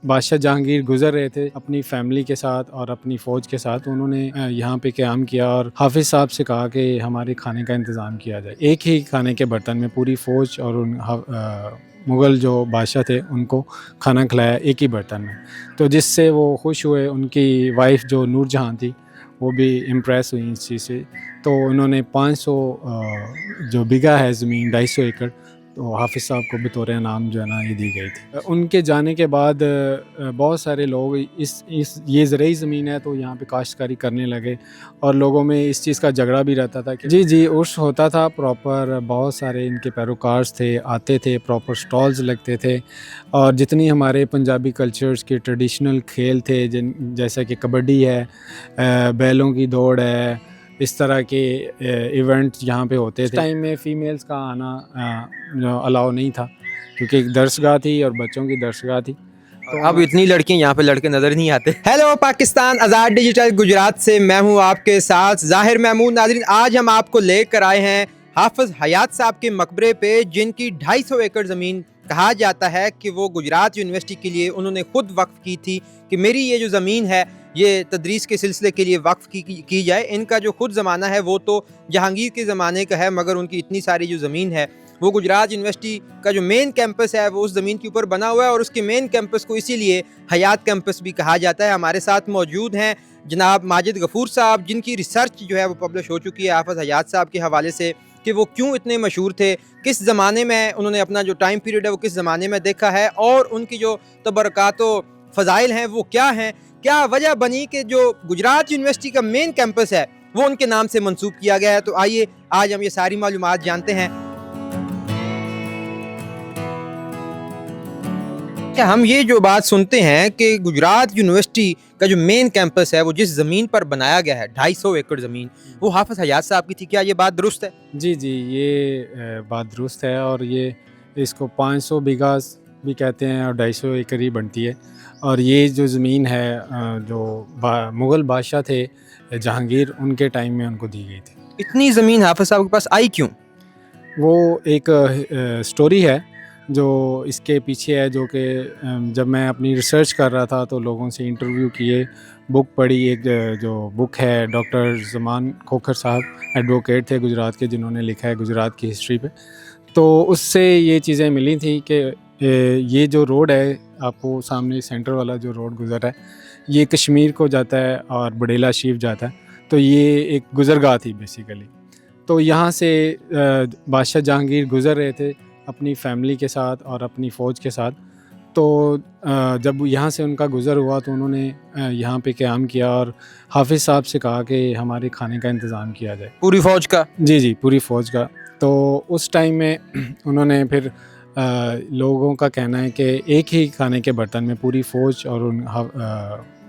بادشاہ جہانگیر گزر رہے تھے اپنی فیملی کے ساتھ اور اپنی فوج کے ساتھ. انہوں نے یہاں پہ قیام کیا اور حافظ صاحب سے کہا کہ ہمارے کھانے کا انتظام کیا جائے. ایک ہی کھانے کے برتن میں پوری فوج اور مغل جو بادشاہ تھے ان کو کھانا کھلایا ایک ہی برتن میں. تو جس سے وہ خوش ہوئے. ان کی وائف جو نور جہاں تھی وہ بھی امپریس ہوئی اس چیز سے. تو انہوں نے 500 جو بیگھا ہے زمین 250 ایکڑ تو حافظ صاحب کو بطور انعام جو ہے نا یہ دی گئی تھی. ان کے جانے کے بعد بہت سارے لوگ یہ زرعی زمین ہے تو یہاں پہ کاشتکاری کرنے لگے اور لوگوں میں اس چیز کا جھگڑا بھی رہتا تھا کہ جی عرس ہوتا تھا پراپر. بہت سارے ان کے پیروکارز تھے آتے تھے, پراپر سٹالز لگتے تھے اور جتنی ہمارے پنجابی کلچرز کے ٹریڈیشنل کھیل تھے جیسا کہ کبڈی ہے, بیلوں کی دوڑ ہے, اس طرح کے ایونٹ یہاں پہ ہوتے تھے. اس ٹائم میں فیمیلز کا آنا الاؤ نہیں تھا کیونکہ ایک درسگاہ تھی اور بچوں کی درسگاہ تھی. تو اب اتنی لڑکیاں یہاں پہ لڑکے نظر نہیں آتے. ہیلو پاکستان, آزاد ڈیجیٹل گجرات سے میں ہوں آپ کے ساتھ ظاہر محمود. ناظرین, آج ہم آپ کو لے کر آئے ہیں حافظ حیات صاحب کے مقبرے پہ, جن کی 250 ایکڑ زمین کہا جاتا ہے کہ وہ گجرات یونیورسٹی کے لیے انہوں نے خود وقف کی تھی کہ میری یہ جو زمین ہے یہ تدریس کے سلسلے کے لیے وقف کی جائے. ان کا جو خود زمانہ ہے وہ تو جہانگیر کے زمانے کا ہے, مگر ان کی اتنی ساری جو زمین ہے وہ گجرات یونیورسٹی کا جو مین کیمپس ہے وہ اس زمین کے اوپر بنا ہوا ہے اور اس کے مین کیمپس کو اسی لیے حیات کیمپس بھی کہا جاتا ہے. ہمارے ساتھ موجود ہیں جناب ماجد غفور صاحب, جن کی ریسرچ جو ہے وہ پبلش ہو چکی ہے حافظ حیات صاحب کے حوالے سے کہ وہ کیوں اتنے مشہور تھے, کس زمانے میں انہوں نے اپنا جو ٹائم پیریڈ ہے وہ کس زمانے میں دیکھا ہے اور ان کی جو تبرکات و فضائل ہیں وہ کیا ہیں, کیا وجہ بنی کہ جو گجرات یونیورسٹی کا مین کیمپس ہے وہ ان کے نام سے منسوب کیا گیا ہے. تو آئیے آج ہم یہ ساری معلومات جانتے ہیں. ہم یہ جو بات سنتے ہیں کہ گجرات یونیورسٹی کا جو مین کیمپس ہے وہ جس زمین پر بنایا گیا ہے 250 ایکڑ زمین, وہ حافظ حیات صاحب کی تھی, کیا یہ بات درست ہے؟ جی یہ بات درست ہے اور یہ اس کو 500 بیگھا بھی کہتے ہیں اور 250 ایکڑ ہی بنتی ہے. اور یہ جو زمین ہے جو مغل بادشاہ تھے جہانگیر, ان کے ٹائم میں ان کو دی گئی تھی. اتنی زمین حافظ صاحب کے پاس آئی کیوں؟ وہ ایک سٹوری ہے جو اس کے پیچھے ہے, جو کہ جب میں اپنی ریسرچ کر رہا تھا تو لوگوں سے انٹرویو کیے, بک پڑھی. ایک جو بک ہے ڈاکٹر زمان کھوکھر صاحب ایڈوکیٹ تھے گجرات کے, جنہوں نے لکھا ہے گجرات کی ہسٹری پہ. تو اس سے یہ چیزیں ملی تھیں کہ یہ جو روڈ ہے آپ کو سامنے سینٹر والا جو روڈ گزر ہے یہ کشمیر کو جاتا ہے اور بڑیلا شریف جاتا ہے. تو یہ ایک گزرگاہ تھی بیسیکلی. تو یہاں سے بادشاہ جہانگیر گزر رہے تھے اپنی فیملی کے ساتھ اور اپنی فوج کے ساتھ. تو جب یہاں سے ان کا گزر ہوا تو انہوں نے یہاں پہ قیام کیا اور حافظ صاحب سے کہا کہ ہمارے کھانے کا انتظام کیا جائے. پوری فوج کا؟ جی پوری فوج کا. تو اس ٹائم میں انہوں نے پھر لوگوں کا کہنا ہے کہ ایک ہی کھانے کے برتن میں پوری فوج اور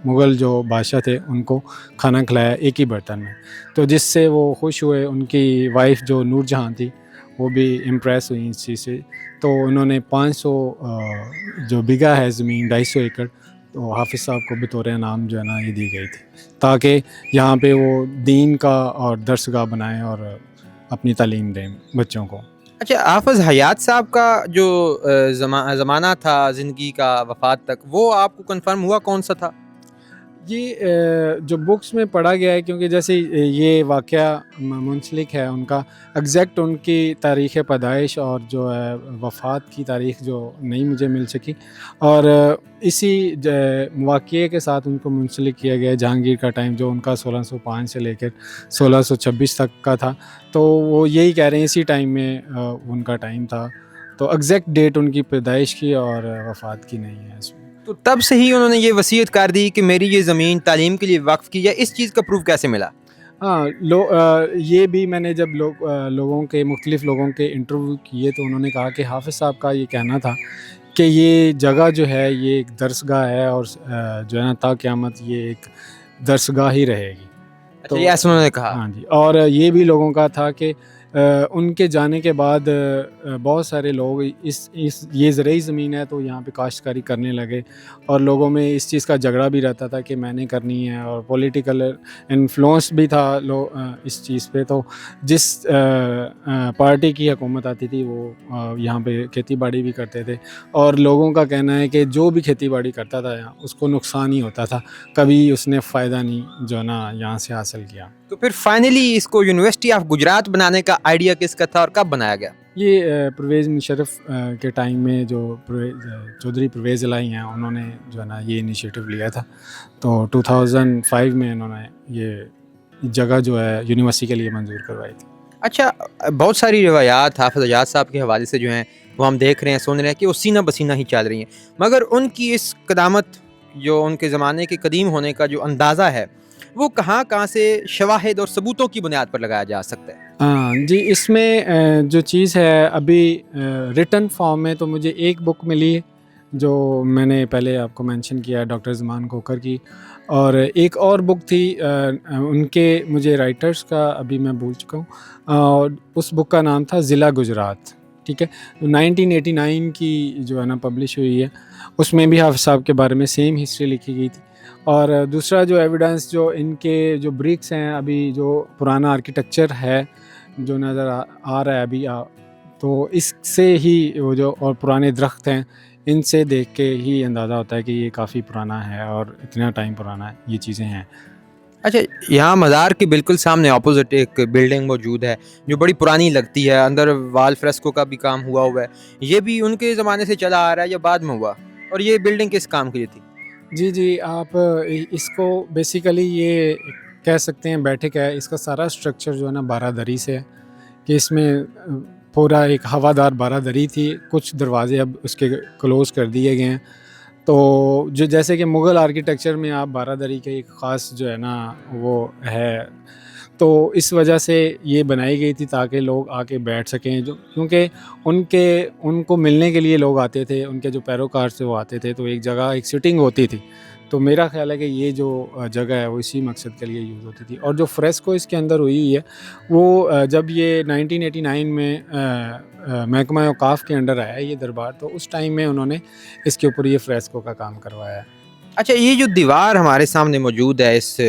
مغل جو بادشاہ تھے ان کو کھانا کھلایا ایک ہی برتن میں. تو جس سے وہ خوش ہوئے. ان کی وائف جو نور جہاں تھی وہ بھی امپریس ہوئی اس چیز سے. تو انہوں نے 500 جو بیگھا ہے زمین 250 ایکڑ تو حافظ صاحب کو بطور انعام جو ہے نا یہ دی گئی تھی, تاکہ یہاں پہ وہ دین کا اور درسگاہ بنائیں اور اپنی تعلیم دیں بچوں کو. اچھا, حافظ حیات صاحب کا جو زمانہ تھا زندگی کا وفات تک, وہ آپ کو کنفرم ہوا کون سا تھا؟ جو بکس میں پڑھا گیا ہے, کیونکہ جیسے یہ واقعہ منسلک ہے ان کا, ایگزیکٹ ان کی تاریخ پیدائش اور جو ہے وفات کی تاریخ جو نہیں مجھے مل سکی, اور اسی واقعے کے ساتھ ان کو منسلک کیا گیا جہانگیر کا ٹائم جو ان کا 1605 سے لے کر 1626 تک کا تھا. تو وہ یہی کہہ رہے ہیں اسی ٹائم میں ان کا ٹائم تھا. تو ایگزیکٹ ڈیٹ ان کی پیدائش کی اور وفات کی نہیں ہے اس میں. تو تب سے ہی انہوں نے یہ وصیت کر دی کہ میری یہ زمین تعلیم کے لیے وقف کی جائے, اس چیز کا پروف کیسے ملا؟ ہاں, یہ بھی میں نے جب لوگوں کے مختلف لوگوں کے انٹرویو کیے تو انہوں نے کہا کہ حافظ صاحب کا یہ کہنا تھا کہ یہ جگہ جو ہے یہ ایک درسگاہ ہے اور جو ہے نا تا قیامت یہ ایک درسگاہ ہی رہے گی. تو یہ ایسا انہوں نے کہا. ہاں جی, اور یہ بھی لوگوں کا تھا کہ ان کے جانے کے بعد بہت سارے لوگ یہ زرعی زمین ہے تو یہاں پہ کاشتکاری کرنے لگے، اور لوگوں میں اس چیز کا جھگڑا بھی رہتا تھا کہ میں نے کرنی ہے، اور پولیٹیکل انفلوئنس بھی تھا اس چیز پہ. تو جس پارٹی کی حکومت آتی تھی وہ یہاں پہ کھیتی باڑی بھی کرتے تھے، اور لوگوں کا کہنا ہے کہ جو بھی کھیتی باڑی کرتا تھا یہاں اس کو نقصان ہی ہوتا تھا، کبھی اس نے فائدہ نہیں جو ہے نا یہاں سے حاصل کیا. تو پھر فائنلی اس کو یونیورسٹی آف گجرات بنانے کا آئیڈیا کس کا تھا اور کب بنایا گیا؟ یہ پرویز مشرف کے ٹائم میں جو چودھری پرویز الہی ہیں انہوں نے جو ہے نا یہ انیشیٹو لیا تھا. تو 2005 میں انہوں نے یہ جگہ جو ہے یونیورسٹی کے لیے منظور کروائی تھی. اچھا، بہت ساری روایات حافظ حجاج صاحب کے حوالے سے جو ہیں وہ ہم دیکھ رہے ہیں، سن رہے ہیں کہ وہ سینہ بسینہ ہی چل رہی ہیں، مگر ان کی اس قدامت، جو ان کے زمانے کے قدیم ہونے کا جو اندازہ ہے، وہ کہاں سے شواہد اور ثبوتوں کی بنیاد پر لگایا جا سکتا ہے؟ جی، اس میں جو چیز ہے ابھی ریٹن فارم میں تو مجھے ایک بک ملی ہے جو میں نے پہلے آپ کو مینشن کیا، ڈاکٹر زمان کوکر کی، اور ایک اور بک تھی ان کے، مجھے رائٹرز کا ابھی میں بھول چکا ہوں، اور اس بک کا نام تھا ضلع گجرات. ٹھیک ہے، 1989 کی جو ہے نا پبلش ہوئی ہے. اس میں بھی حافظ صاحب کے بارے میں سیم ہسٹری لکھی گئی تھی. اور دوسرا جو ایویڈنس جو ان کے جو برکس ہیں، ابھی جو پرانا آرکیٹیکچر ہے جو نظر آ رہا ہے ابھی، تو اس سے ہی وہ جو اور پرانے درخت ہیں ان سے دیکھ کے ہی اندازہ ہوتا ہے کہ یہ کافی پرانا ہے اور اتنا ٹائم پرانا ہے یہ چیزیں ہیں. اچھا، یہاں مزار کے بالکل سامنے اپوزٹ ایک بلڈنگ موجود ہے جو بڑی پرانی لگتی ہے، اندر وال فریسکو کا بھی کام ہوا ہے، یہ بھی ان کے زمانے سے چلا آ رہا ہے یا بعد میں ہوا؟ اور یہ بلڈنگ کس کام کی تھی؟ جی، آپ اس کو بیسیکلی یہ کہہ سکتے ہیں بیٹھک ہے. اس کا سارا سٹرکچر جو ہے نا بارہ دری سے ہے، کہ اس میں پورا ایک ہوادار بارہ دری تھی. کچھ دروازے اب اس کے کلوز کر دیے گئے ہیں. تو جو جیسے کہ مغل آرکیٹیکچر میں آپ بارہ دری کے ایک خاص جو ہے نا وہ ہے، تو اس وجہ سے یہ بنائی گئی تھی تاکہ لوگ آ کے بیٹھ سکیں، کیونکہ ان کو ملنے کے لیے لوگ آتے تھے، ان کے جو پیروکار سے وہ آتے تھے، تو ایک جگہ ایک سٹنگ ہوتی تھی. تو میرا خیال ہے کہ یہ جو جگہ ہے وہ اسی مقصد کے لیے یوز ہوتی تھی. اور جو فریسکو اس کے اندر ہوئی ہے وہ جب یہ 1989 میں محکمہ اوقاف کے انڈر آیا یہ دربار، تو اس ٹائم میں انہوں نے اس کے اوپر یہ فریسکو کا کام کروایا ہے. اچھا، یہ جو دیوار ہمارے سامنے موجود ہے، اس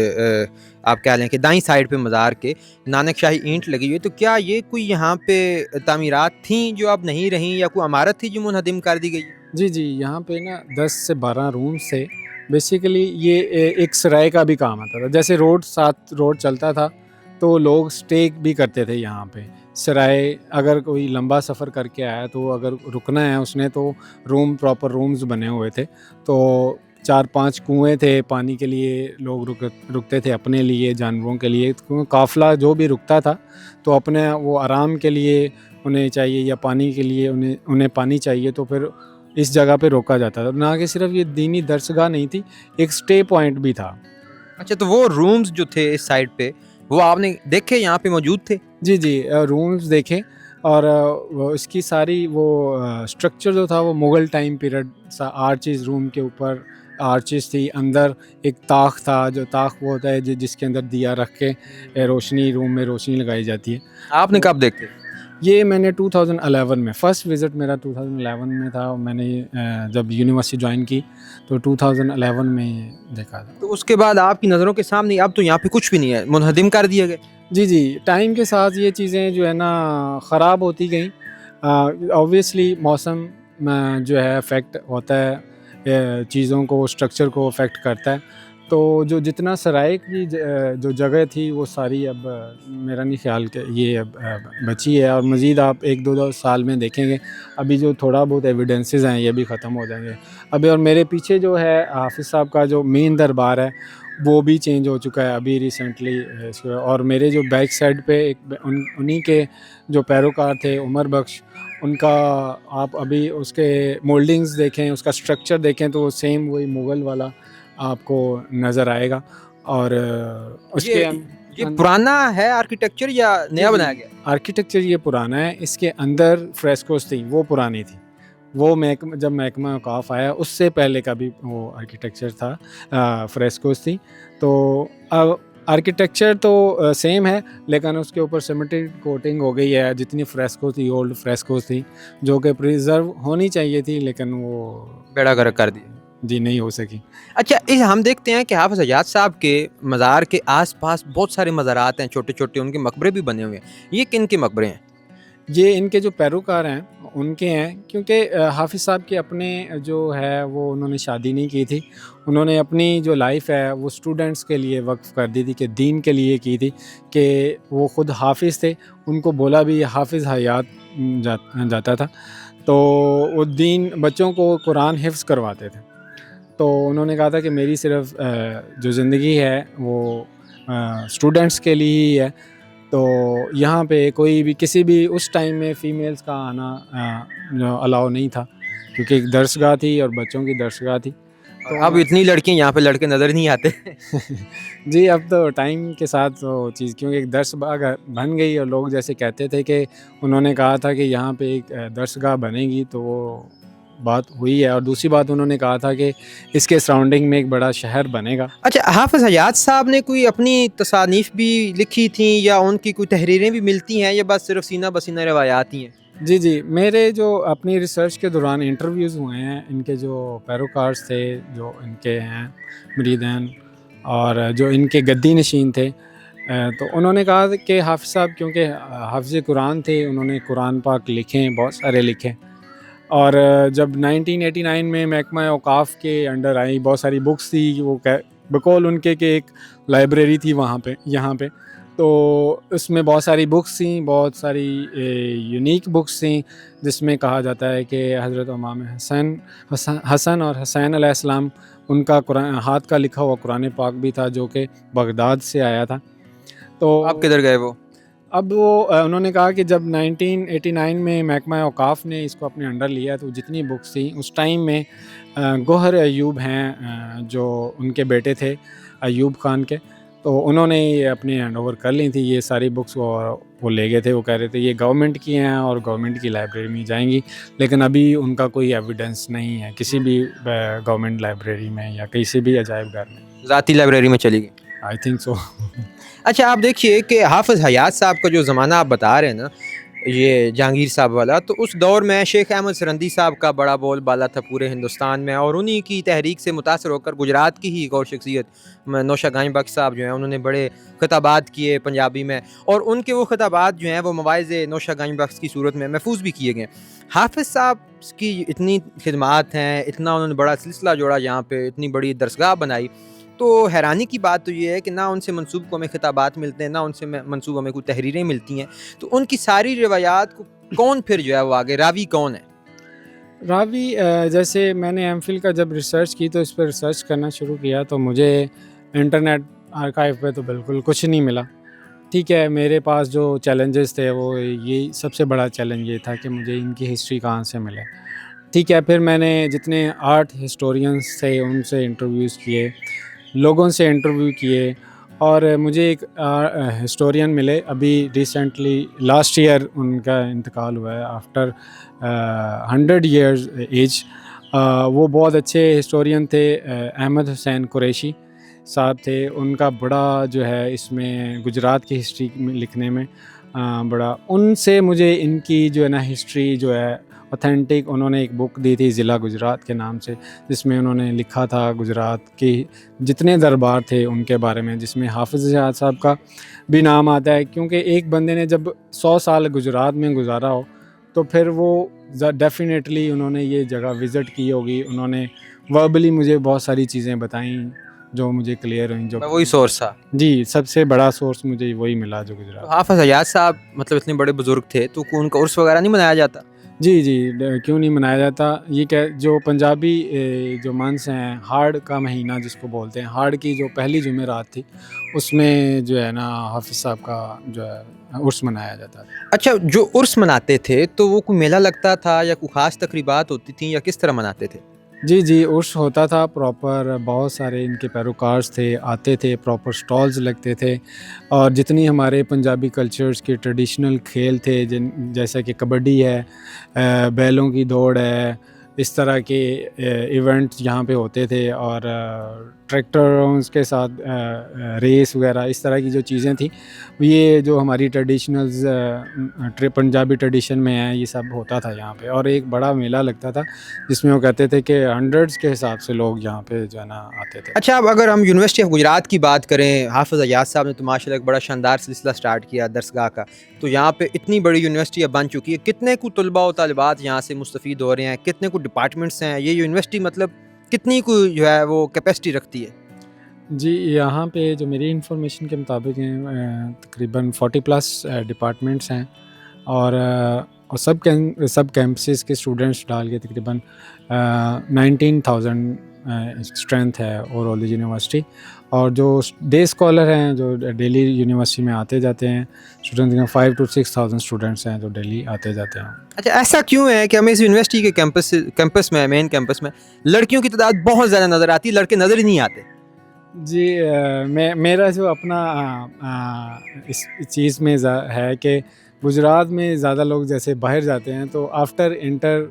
آپ کہہ لیں کہ دائیں سائڈ پہ مزار کے نانک شاہی اینٹ لگی ہوئی ہے، تو کیا یہ کوئی یہاں پہ تعمیرات تھیں جو اب نہیں رہیں، یا کوئی عمارت تھی جو منہدم کر دی گئی؟ جی، یہاں پہ نا 10 سے 12 رومز تھے. بیسیکلی یہ ایک سرائے کا بھی کام آتا تھا. جیسے روڈ چلتا تھا تو لوگ سٹے بھی کرتے تھے یہاں پہ. سرائے اگر کوئی لمبا سفر کر کے آیا تو اگر رکنا ہے اس نے تو پراپر رومز بنے ہوئے تھے. تو 4-5 کنویں تھے پانی کے لیے، لوگ رکتے تھے اپنے لیے، جانوروں کے لیے. قافلہ جو بھی رکتا تھا تو اپنے وہ آرام کے لیے انہیں چاہیے یا پانی کے لیے انہیں پانی چاہیے، تو پھر اس جگہ پہ روکا جاتا تھا. نہ کہ صرف یہ دینی درسگاہ نہیں تھی، ایک سٹے پوائنٹ بھی تھا. اچھا، تو وہ رومز جو تھے اس سائڈ پہ وہ آپ نے دیکھے یہاں پہ موجود تھے؟ جی، رومز دیکھے. اور اس کی ساری وہ سٹرکچر جو تھا وہ مغل ٹائم پیریڈ سا. آرچز، روم کے اوپر آرچز تھی، اندر ایک طاق تھا. جو طاق وہ ہوتا ہے جس کے اندر دیا رکھ کے روشنی، روم میں روشنی لگائی جاتی ہے. آپ نے کب دیکھے؟ یہ میں نے 2011 میں، فرسٹ وزٹ میرا 2011 میں تھا. میں نے جب یونیورسٹی جوائن کی تو 2011 میں دیکھا تھا. تو اس کے بعد آپ کی نظروں کے سامنے اب تو یہاں پہ کچھ بھی نہیں ہے، منہدم کر دیا گیا؟ جی، ٹائم کے ساتھ یہ چیزیں جو ہے نا خراب ہوتی گئیں. اوبویسلی موسم جو ہے افیکٹ ہوتا ہے چیزوں کو، اسٹرکچر کو افیکٹ کرتا ہے. تو جو جتنا سرائے کی جو جگہ تھی وہ ساری اب میرا نہیں خیال کہ یہ اب بچی ہے. اور مزید آپ 1-2 سال میں دیکھیں گے ابھی جو تھوڑا بہت ایویڈنسز ہیں یہ بھی ختم ہو جائیں گے ابھی. اور میرے پیچھے جو ہے حافظ صاحب کا جو مین دربار ہے وہ بھی چینج ہو چکا ہے ابھی ریسنٹلی. اور میرے جو بیک سائڈ پہ انہی کے جو پیروکار تھے عمر بخش، ان کا آپ ابھی اس کے مولڈنگز دیکھیں، اس کا سٹرکچر دیکھیں تو وہ سیم وہی مغل والا آپ کو نظر آئے گا. اور اس کے یہ پرانا ہے آرکیٹیکچر یا نیا بنایا گیا؟ آرکیٹیکچر یہ پرانا ہے. اس کے اندر فریسکوز تھی وہ پرانی تھی. وہ جب محکمہ اوقاف آیا اس سے پہلے کا بھی وہ آرکیٹیکچر تھا، فریسکوز تھی. تو آرکیٹیکچر تو سیم ہے لیکن اس کے اوپر سیمیٹڈ کوٹنگ ہو گئی ہے. جتنی فریسکو تھی اولڈ فریسکوز تھی جو کہ پریزرو ہونی چاہیے تھی لیکن وہ بیڑا گرک کر دیا. جی نہیں ہو سکی. اچھا ہم دیکھتے ہیں کہ حافظ حیات صاحب کے مزار کے آس پاس بہت سارے مزارات ہیں چھوٹے چھوٹے, ان کے مقبرے بھی بنے ہوئے ہیں. یہ کن کے مقبرے ہیں؟ یہ ان کے جو پیروکار ہیں ان کے ہیں, کیونکہ حافظ صاحب کے اپنے جو ہے وہ انہوں نے شادی نہیں کی تھی. انہوں نے اپنی جو لائف ہے وہ اسٹوڈنٹس کے لیے وقف کر دی تھی, کہ دین کے لیے کی تھی, کہ وہ خود حافظ تھے. ان کو بولا بھی حافظ حیات جاتا تھا, تو وہ دین بچوں کو قرآن حفظ کرواتے تھے. تو انہوں نے کہا تھا کہ میری صرف جو زندگی ہے وہ اسٹوڈنٹس کے لیے ہی ہے. تو یہاں پہ کوئی بھی کسی بھی اس ٹائم میں فیمیلز کا آنا الاؤ نہیں تھا, کیونکہ ایک درسگاہ تھی اور بچوں کی درسگاہ تھی. تو اب اتنی لڑکیاں یہاں پہ لڑکے نظر نہیں آتے. جی اب تو ٹائم کے ساتھ وہ چیز, کیونکہ ایک درس گاہ بن گئی اور لوگ جیسے کہتے تھے کہ انہوں نے کہا تھا کہ یہاں پہ ایک درسگاہ بنے گی, تو وہ بات ہوئی ہے. اور دوسری بات انہوں نے کہا تھا کہ اس کے سراؤنڈنگ میں ایک بڑا شہر بنے گا. اچھا حافظ حیات صاحب نے کوئی اپنی تصانیف بھی لکھی تھیں یا ان کی کوئی تحریریں بھی ملتی ہیں, یا بس صرف سینہ بسینہ روایات ہی ہیں؟ جی میرے جو اپنی ریسرچ کے دوران انٹرویوز ہوئے ہیں ان کے جو پیروکارز تھے, جو ان کے ہیں مریدین اور جو ان کے گدی نشین تھے, تو انہوں نے کہا کہ حافظ صاحب کیونکہ حافظ قرآن تھے, انہوں نے قرآن پاک لکھے, بہت سارے لکھے. اور جب 1989 میں محکمہ اوقاف کے انڈر آئی, بہت ساری بکس تھی, وہ بقول ان کے کہ ایک لائبریری تھی وہاں پہ یہاں پہ, تو اس میں بہت ساری بکس تھیں, بہت ساری یونیک بکس تھیں, جس میں کہا جاتا ہے کہ حضرت امام حسن اور حسین علیہ السلام ان کا قرآن ہاتھ کا لکھا ہوا قرآن پاک بھی تھا, جو کہ بغداد سے آیا تھا. تو آپ کدھر گئے وہ؟ اب وہ انہوں نے کہا کہ جب 1989 میں محکمہ اوقاف نے اس کو اپنے انڈر لیا, تو جتنی بکس تھیں اس ٹائم میں گوہر ایوب ہیں جو ان کے بیٹے تھے ایوب خان کے, تو انہوں نے یہ اپنے ہینڈ اوور کر لی تھی یہ ساری بکس, وہ لے گئے تھے. وہ کہہ رہے تھے یہ گورنمنٹ کی ہیں اور گورنمنٹ کی لائبریری میں جائیں گی, لیکن ابھی ان کا کوئی ایویڈنس نہیں ہے کسی بھی گورنمنٹ لائبریری میں یا کسی بھی عجائب گھر میں. ذاتی لائبریری میں چلی گئی؟ I think so. اچھا آپ دیکھیے کہ حافظ حیات صاحب کا جو زمانہ آپ بتا رہے ہیں نا, یہ جہانگیر صاحب والا, تو اس دور میں شیخ احمد سرندی صاحب کا بڑا بول بالا تھا پورے ہندوستان میں, اور انہی کی تحریک سے متاثر ہو کر گجرات کی ہی ایک اور شخصیت نوشا گنج بخش صاحب جو ہیں, انہوں نے بڑے خطابات کیے پنجابی میں, اور ان کے وہ خطابات جو ہیں وہ مواعظ نوشا گنج بخش کی صورت میں محفوظ بھی کیے گئے. حافظ صاحب کی اتنی خدمات ہیں, اتنا انہوں نے بڑا سلسلہ جوڑا یہاں پہ, اتنی بڑی درسگاہ بنائی, تو حیرانی کی بات تو یہ ہے کہ نہ ان سے منسوب کو ہمیں خطابات ملتے ہیں, نہ ان سے منسوب ہمیں کوئی تحریریں ملتی ہیں. تو ان کی ساری روایات کو کون پھر جو ہے وہ آگے راوی کون ہے؟ راوی جیسے میں نے ایم فل کا جب ریسرچ کی تو اس پہ ریسرچ کرنا شروع کیا, تو مجھے انٹرنیٹ آرکائیو پہ تو بالکل کچھ نہیں ملا. ٹھیک ہے, میرے پاس جو چیلنجز تھے وہ یہ سب سے بڑا چیلنج یہ تھا کہ مجھے ان کی ہسٹری کہاں سے ملے. ٹھیک ہے, پھر میں نے جتنے آرٹ ہسٹورینس تھے ان سے انٹرویوز کیے, لوگوں سے انٹرویو کیے, اور مجھے ایک ہسٹورین ملے ابھی ریسنٹلی لاسٹ ایئر ان کا انتقال ہوا ہے آفٹر 100 ایئرز ایج. وہ بہت اچھے ہسٹورین تھے, احمد حسین قریشی صاحب تھے. ان کا بڑا جو ہے اس میں گجرات کی ہسٹری لکھنے میں بڑا, ان سے مجھے ان کی جو ہے نا ہسٹری جو ہے اوتھینٹک, انہوں نے ایک بک دی تھی ضلع گجرات کے نام سے, جس میں انہوں نے لکھا تھا گجرات کی جتنے دربار تھے ان کے بارے میں, جس میں حافظ حیات صاحب کا بھی نام آتا ہے. کیونکہ ایک بندے نے جب 100 سال گجرات میں گزارا ہو تو پھر وہ ڈیفینیٹلی انہوں نے یہ جگہ وزٹ کی ہوگی. انہوں نے وربلی مجھے بہت ساری چیزیں بتائیں جو مجھے کلیئر ہوئیں, جو وہی سورس تھا. جی سب سے بڑا سورس مجھے وہی ملا جو گجرات. حافظ حیات صاحب مطلب اتنے بڑے بزرگ تھے, تو ان کا عرس وغیرہ نہیں منایا جاتا؟ جی کیوں نہیں منایا جاتا. یہ کہ جو پنجابی جو منس ہیں, ہاڑ کا مہینہ جس کو بولتے ہیں, ہاڑ کی جو پہلی جمعرات تھی اس میں جو ہے نا حافظ صاحب کا جو ہے عرس منایا جاتا تھا. اچھا جو عرس مناتے تھے تو وہ کوئی میلہ لگتا تھا یا کوئی خاص تقریبات ہوتی تھیں, یا کس طرح مناتے تھے؟ جی عرس ہوتا تھا پراپر, بہت سارے ان کے پیروکارز تھے, آتے تھے, پراپر سٹالز لگتے تھے, اور جتنی ہمارے پنجابی کلچرز کے ٹریڈیشنل کھیل تھے جیسا کہ کبڈی ہے, بیلوں کی دوڑ ہے, اس طرح کے ایونٹ یہاں پہ ہوتے تھے، اور ٹریکٹروں کے ساتھ ریس وغیرہ اس طرح کی جو چیزیں تھیں، یہ جو ہماری ٹریڈیشنلز پنجابی ٹریڈیشن میں ہیں، یہ سب ہوتا تھا یہاں پہ. اور ایک بڑا میلہ لگتا تھا جس میں وہ کہتے تھے کہ ہنڈریڈز کے حساب سے لوگ یہاں پہ جو ہے نا آتے تھے. اچھا، اب اگر ہم یونیورسٹی آف گجرات کی بات کریں، حافظ حیات صاحب نے تو ماشاء اللہ ایک بڑا شاندار سلسلہ سٹارٹ کیا درسگاہ کا. تو یہاں پہ اتنی بڑی یونیورسٹی اب بن چکی ہے، کتنے کو طلباء و طالبات یہاں سے مستفید ہو رہے ہیں، کتنے کو ڈپارٹمنٹس ہیں، یہ یونیورسٹی مطلب کتنی کو جو ہے وہ کیپیسٹی رکھتی ہے؟ جی، یہاں پہ جو میری انفارمیشن کے مطابق ہیں تقریباً 40+ ڈپارٹمنٹس ہیں، اور سب کیمپسز کے اسٹوڈنٹس ڈال کے تقریباً 19,000 اسٹرینتھ ہے اوور آل یونیورسٹی. اور جو ڈے اسکالر ہیں جو ڈیلی یونیورسٹی میں آتے جاتے ہیں اسٹوڈنٹس، 5,000 to 6,000 اسٹوڈنٹس ہیں جو ڈیلی آتے جاتے ہیں. اچھا، ایسا کیوں ہے کہ ہمیں اس یونیورسٹی کے کیمپس میں مین کیمپس میں لڑکیوں کی تعداد بہت زیادہ نظر آتی ہے، لڑکے نظر ہی نہیں آتے؟ جی، میرا جو اپنا اس چیز میں ہے کہ گجرات میں زیادہ لوگ جیسے باہر جاتے ہیں تو آفٹر انٹر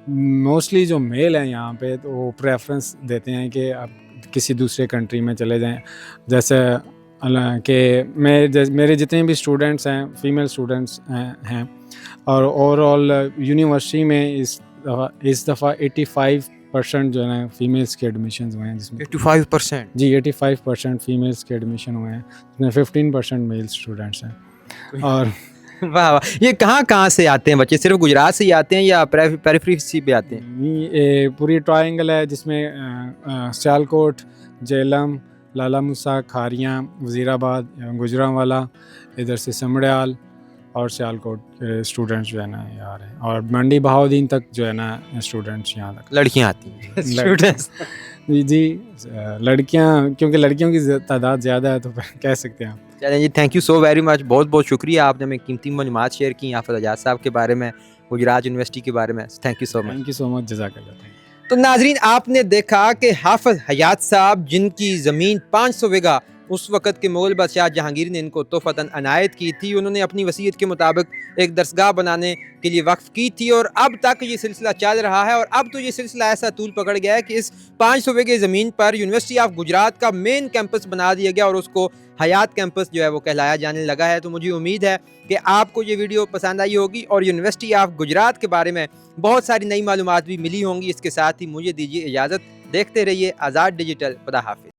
موسٹلی جو میل ہیں یہاں پہ تو وہ پریفرنس دیتے ہیں کہ آپ کسی دوسرے کنٹری میں چلے جائیں. جیسے کہ میرے جتنے بھی اسٹوڈنٹس ہیں فیمیل اسٹوڈنٹس ہیں، اور اوور آل یونیورسٹی میں اس دفعہ 85% جو ہے نا فیمیلس کے ایڈمیشنز ہوئے ہیں، جس میں 85%؟ جی 85% فیمیلس کے ایڈمیشن ہوئے ہیں، جس میں 15% میل اسٹوڈنٹس ہیں. اور واہ واہ، یہ کہاں سے آتے ہیں بچے؟ صرف گجرات سے ہی آتے ہیں یا پیریفری سے بھی آتے ہیں؟ یہ پوری ٹرائنگل ہے جس میں سیالکوٹ، جہلم، لالہ موسیٰ، کھاریاں، وزیر آباد، گوجرانوالا، ادھر سے سمڑیال اور سیالکوٹ کے اسٹوڈنٹس جو ہے نا یہ آ رہے ہیں، اور منڈی بہاؤدین تک جو ہے نا اسٹوڈنٹس یہاں تک لڑکیاں آتی ہیں اسٹوڈنٹس؟ جی لڑکیاں، کیونکہ لڑکیوں کی تعداد زیادہ ہے تو کہہ سکتے ہیں. چلیں جی، thank you so very much, بہت بہت شکریہ، آپ نے ہمیں قیمتی معلومات شیئر کی حافظ حجاز صاحب کے بارے میں، گجرات یونیورسٹی کے بارے میں. Thank you so much. Thank you so much, جزاک اللہ. تو ناظرین، آپ نے دیکھا کہ حافظ حیات صاحب، جن کی زمین 500 بیگھہ اس وقت کے مغل بادشاہ جہانگیر نے ان کو تحفتاً عنایت کی تھی، انہوں نے اپنی وصیت کے مطابق ایک درسگاہ بنانے کے لیے وقف کی تھی، اور اب تک یہ سلسلہ چل رہا ہے. اور اب تو یہ سلسلہ ایسا طول پکڑ گیا ہے کہ اس 500 بیگھے زمین پر یونیورسٹی آف گجرات کا مین کیمپس بنا دیا گیا، اور اس کو حیات کیمپس جو ہے وہ کہلایا جانے لگا ہے. تو مجھے امید ہے کہ آپ کو یہ ویڈیو پسند آئی ہوگی اور یونیورسٹی آف گجرات کے بارے میں بہت ساری نئی معلومات بھی ملی ہوں گی. اس کے ساتھ ہی مجھے دیجیے اجازت، دیکھتے رہیے آزاد ڈیجیٹل. خدا حافظ.